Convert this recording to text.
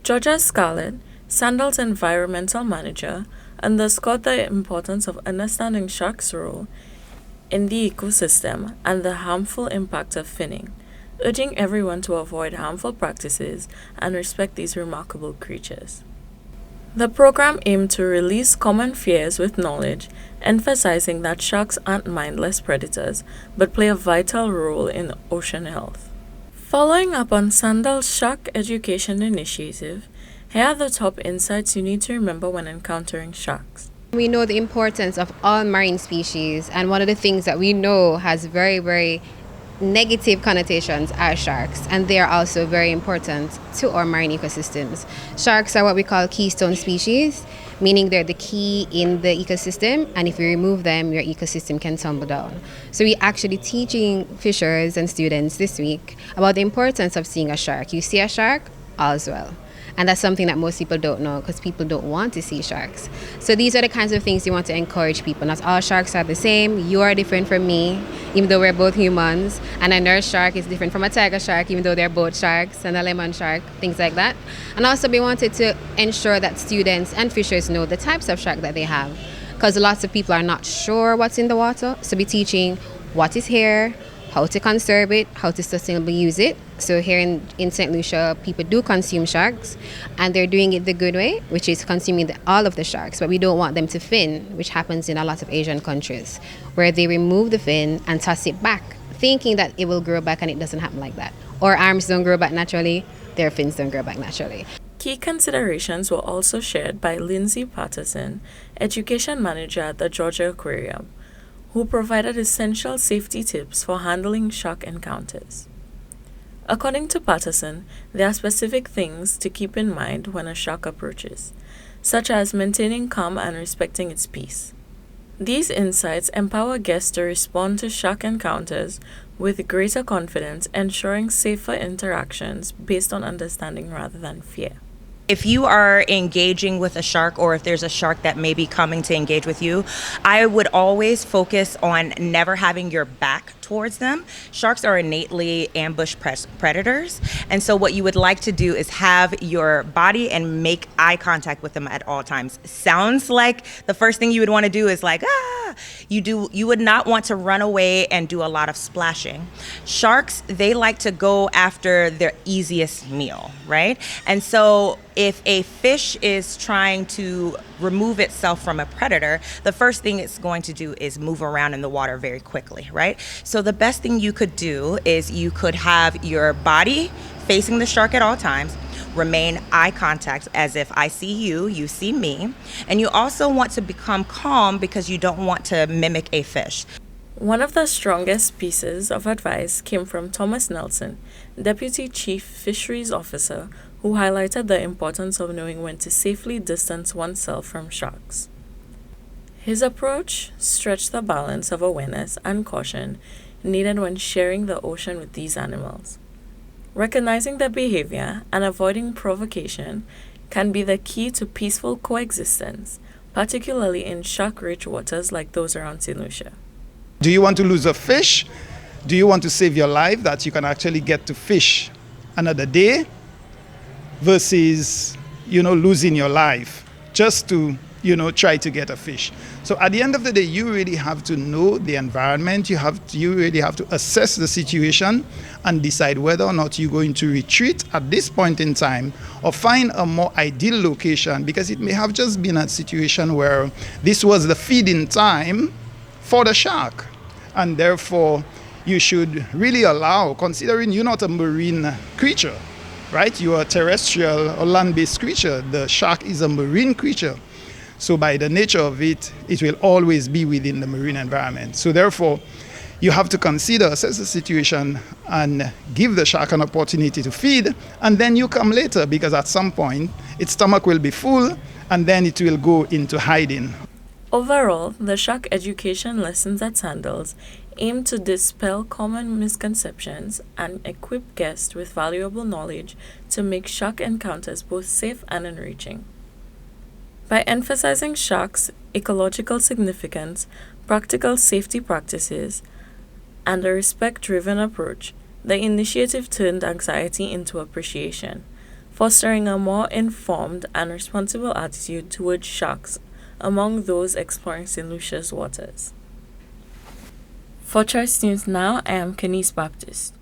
Georgia Scarlett, Sandals environmental manager, underscored the importance of understanding sharks' role in the ecosystem and the harmful impact of finning, urging everyone to avoid harmful practices and respect these remarkable creatures. The program aimed to release common fears with knowledge, emphasizing that sharks aren't mindless predators but play a vital role in ocean health. Following up on Sandal's Shark Education Initiative, here are the top insights you need to remember when encountering sharks. We know the importance of all marine species, and one of the things that we know has very, very negative connotations are sharks, and they are also very important to our marine ecosystems. Sharks are what we call keystone species, meaning they're the key in the ecosystem, and if you remove them, your ecosystem can tumble down. So we're actually teaching fishers and students this week about the importance of seeing a shark. You see a shark, all's well. And that's something that most people don't know because people don't want to see sharks. So these are the kinds of things you want to encourage people. Not all sharks are the same. You are different from me, even though we're both humans. And a nurse shark is different from a tiger shark, even though they're both sharks, and a lemon shark, things like that. And also we wanted to ensure that students and fishers know the types of shark that they have, because lots of people are not sure what's in the water. So we're teaching what is here, how to conserve it, how to sustainably use it. So here in St. Lucia, people do consume sharks, and they're doing it the good way, which is consuming all of the sharks, but we don't want them to fin, which happens in a lot of Asian countries, where they remove the fin and toss it back, thinking that it will grow back, and it doesn't happen like that. Our arms don't grow back naturally, their fins don't grow back naturally. Key considerations were also shared by Lindsay Patterson, Education Manager at the Georgia Aquarium, who provided essential safety tips for handling shark encounters. According to Patterson, there are specific things to keep in mind when a shark approaches, such as maintaining calm and respecting its peace. These insights empower guests to respond to shark encounters with greater confidence, ensuring safer interactions based on understanding rather than fear. If you are engaging with a shark, or if there's a shark that may be coming to engage with you, I would always focus on never having your back towards them. Sharks are innately ambush predators, and so what you would like to do is have your body and make eye contact with them at all times. Sounds like the first thing you would want to do is like, you would not want to run away and do a lot of splashing. Sharks, they like to go after their easiest meal, right? And so if a fish is trying to remove itself from a predator, the first thing it's going to do is move around in the water very quickly, right? So the best thing you could do is you could have your body facing the shark at all times, remain eye contact as if I see you, you see me, and you also want to become calm because you don't want to mimic a fish. One of the strongest pieces of advice came from Thomas Nelson, Deputy Chief Fisheries Officer, who highlighted the importance of knowing when to safely distance oneself from sharks. His approach stretched the balance of awareness and caution needed when sharing the ocean with these animals. Recognizing their behavior and avoiding provocation can be the key to peaceful coexistence, particularly in shark-rich waters like those around St. Lucia. Do you want to lose a fish? Do you want to save your life that you can actually get to fish another day versus, losing your life just to, try to get a fish? So at the end of the day, you really have to know the environment. You really have to assess the situation and decide whether or not you're going to retreat at this point in time or find a more ideal location, because it may have just been a situation where this was the feeding time for the shark. And therefore, you should really allow, considering you're not a marine creature, right? You are a terrestrial or land-based creature. The shark is a marine creature. So by the nature of it, it will always be within the marine environment. So therefore, you have to assess the situation and give the shark an opportunity to feed, and then you come later, because at some point, its stomach will be full, and then it will go into hiding. Overall, the shark education lessons at Sandals aim to dispel common misconceptions and equip guests with valuable knowledge to make shark encounters both safe and enriching. By emphasizing sharks' ecological significance, practical safety practices, and a respect-driven approach, the initiative turned anxiety into appreciation, fostering a more informed and responsible attitude towards sharks among those exploring St. Lucia's waters. For Choice News Now, I am Kenise Baptist.